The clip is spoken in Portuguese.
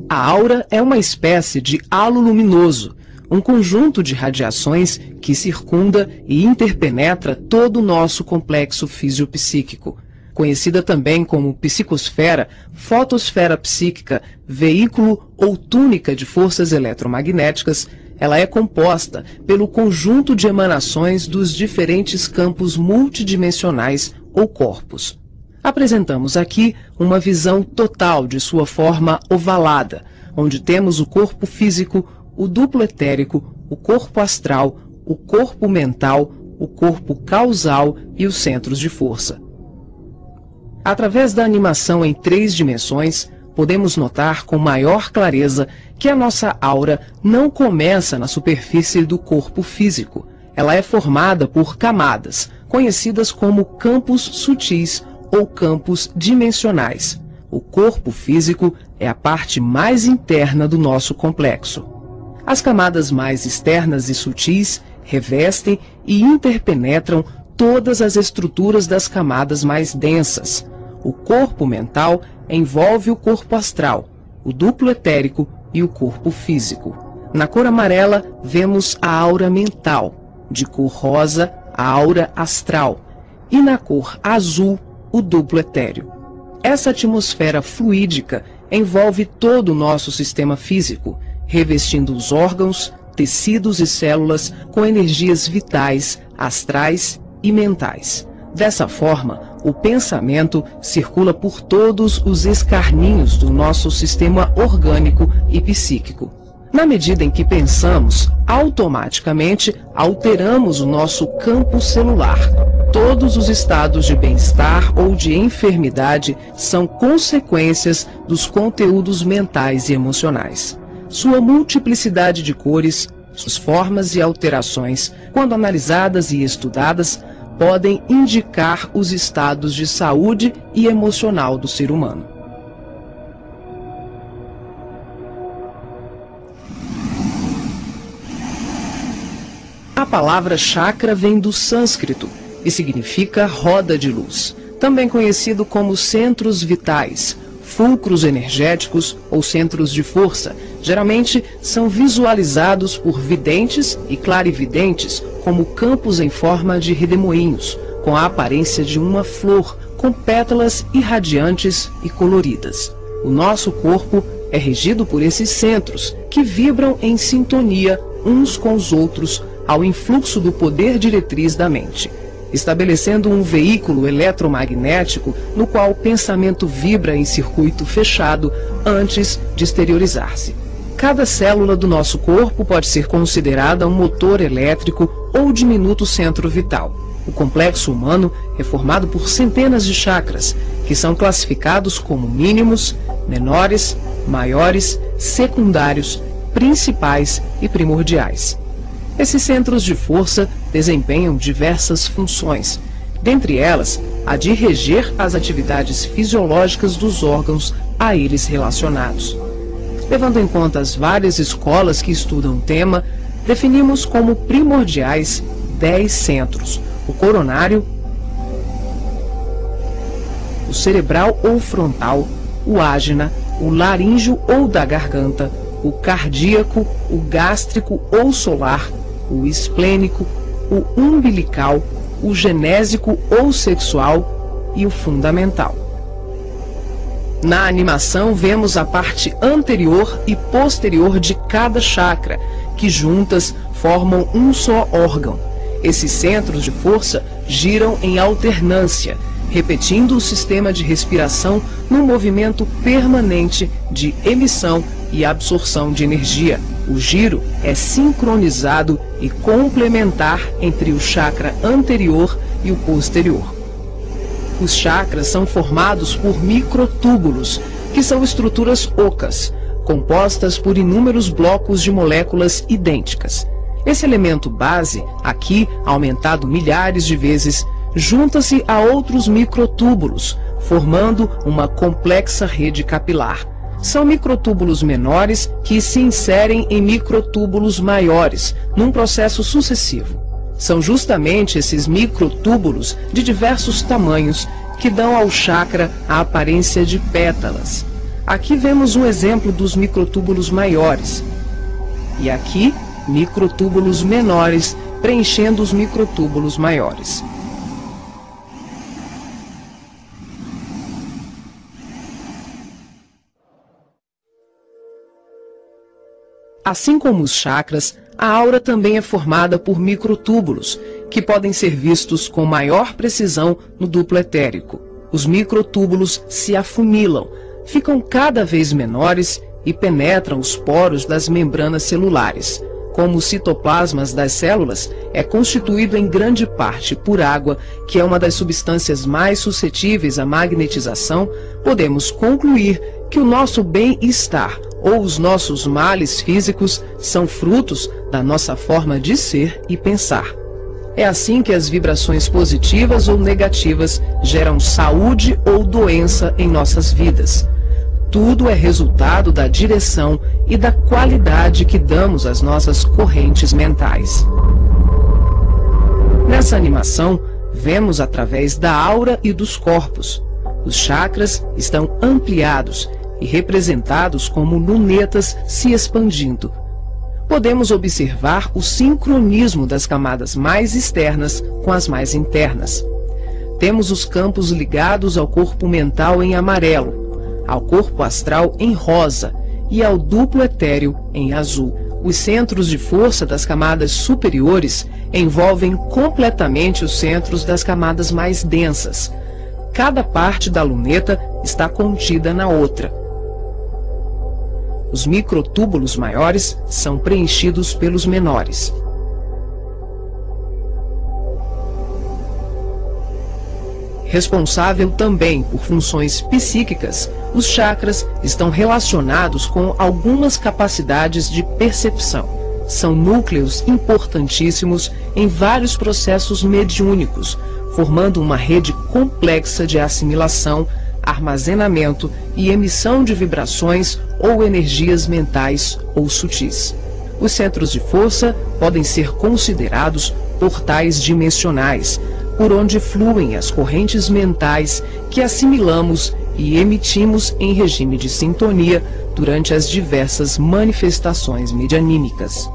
A aura é uma espécie de halo luminoso, um conjunto de radiações que circunda e interpenetra todo o nosso complexo fisiopsíquico. Conhecida também como psicosfera, fotosfera psíquica, veículo ou túnica de forças eletromagnéticas, ela é composta pelo conjunto de emanações dos diferentes campos multidimensionais ou corpos. Apresentamos aqui uma visão total de sua forma ovalada, onde temos o corpo físico, o duplo etérico, o corpo astral, o corpo mental, o corpo causal e os centros de força. Através da animação em 3 dimensões, podemos notar com maior clareza que a nossa aura não começa na superfície do corpo físico. Ela é formada por camadas, conhecidas como campos sutis ou campos dimensionais. O corpo físico é a parte mais interna do nosso complexo. As camadas mais externas e sutis revestem e interpenetram todas as estruturas das camadas mais densas. O corpo mental envolve o corpo astral, o duplo etérico e o corpo físico. Na cor amarela, vemos a aura mental, de cor rosa, a aura astral, e na cor azul, o duplo etéreo. Essa atmosfera fluídica envolve todo o nosso sistema físico, revestindo os órgãos, tecidos e células com energias vitais, astrais e mentais. Dessa forma, o pensamento circula por todos os escarninhos do nosso sistema orgânico e psíquico. Na medida em que pensamos, automaticamente alteramos o nosso campo celular. Todos os estados de bem-estar ou de enfermidade são consequências dos conteúdos mentais e emocionais. Sua multiplicidade de cores, suas formas e alterações, quando analisadas e estudadas, podem indicar os estados de saúde e emocional do ser humano. A palavra chakra vem do sânscrito e significa roda de luz, também conhecido como centros vitais, fulcros energéticos ou centros de força. Geralmente são visualizados por videntes e clarividentes como campos em forma de redemoinhos, com a aparência de uma flor, com pétalas irradiantes e coloridas. O nosso corpo é regido por esses centros, que vibram em sintonia uns com os outros ao influxo do poder diretriz da mente, estabelecendo um veículo eletromagnético no qual o pensamento vibra em circuito fechado antes de exteriorizar-se. Cada célula do nosso corpo pode ser considerada um motor elétrico ou diminuto centro vital. O complexo humano é formado por centenas de chakras, que são classificados como mínimos, menores, maiores, secundários, principais e primordiais. Esses centros de força desempenham diversas funções, dentre elas a de reger as atividades fisiológicas dos órgãos a eles relacionados. Levando em conta as várias escolas que estudam o tema, definimos como primordiais 10 centros: o coronário, o cerebral ou frontal, o ágina, o laríngeo ou da garganta, o cardíaco, o gástrico ou solar, o esplênico, o umbilical, o genésico ou sexual e o fundamental. Na animação vemos a parte anterior e posterior de cada chakra, que juntas formam um só órgão. Esses centros de força giram em alternância, repetindo o sistema de respiração num movimento permanente de emissão e absorção de energia. O giro é sincronizado e complementar entre o chakra anterior e o posterior. Os chakras são formados por microtúbulos, que são estruturas ocas, compostas por inúmeros blocos de moléculas idênticas. Esse elemento base, aqui aumentado milhares de vezes, junta-se a outros microtúbulos, formando uma complexa rede capilar. São microtúbulos menores que se inserem em microtúbulos maiores, num processo sucessivo. São justamente esses microtúbulos de diversos tamanhos que dão ao chakra a aparência de pétalas. Aqui vemos um exemplo dos microtúbulos maiores. E aqui, microtúbulos menores preenchendo os microtúbulos maiores. Assim como os chakras, a aura também é formada por microtúbulos, que podem ser vistos com maior precisão no duplo etérico. Os microtúbulos se afunilam, ficam cada vez menores e penetram os poros das membranas celulares. Como os citoplasmas das células é constituído em grande parte por água, que é uma das substâncias mais suscetíveis à magnetização, podemos concluir que o nosso bem-estar ou os nossos males físicos são frutos da nossa forma de ser e pensar. É assim que as vibrações positivas ou negativas geram saúde ou doença em nossas vidas. Tudo é resultado da direção e da qualidade que damos às nossas correntes mentais. Nessa animação, vemos através da aura e dos corpos. Os chakras estão ampliados e representados como lunetas se expandindo. Podemos observar o sincronismo das camadas mais externas com as mais internas. Temos os campos ligados ao corpo mental em amarelo, ao corpo astral em rosa e ao duplo etéreo em azul. Os centros de força das camadas superiores envolvem completamente os centros das camadas mais densas. Cada parte da luneta está contida na outra. Os microtúbulos maiores são preenchidos pelos menores. Responsável também por funções psíquicas, os chakras estão relacionados com algumas capacidades de percepção. São núcleos importantíssimos em vários processos mediúnicos, formando uma rede complexa de assimilação, armazenamento e emissão de vibrações ou energias mentais ou sutis. Os centros de força podem ser considerados portais dimensionais, por onde fluem as correntes mentais que assimilamos e emitimos em regime de sintonia durante as diversas manifestações medianímicas.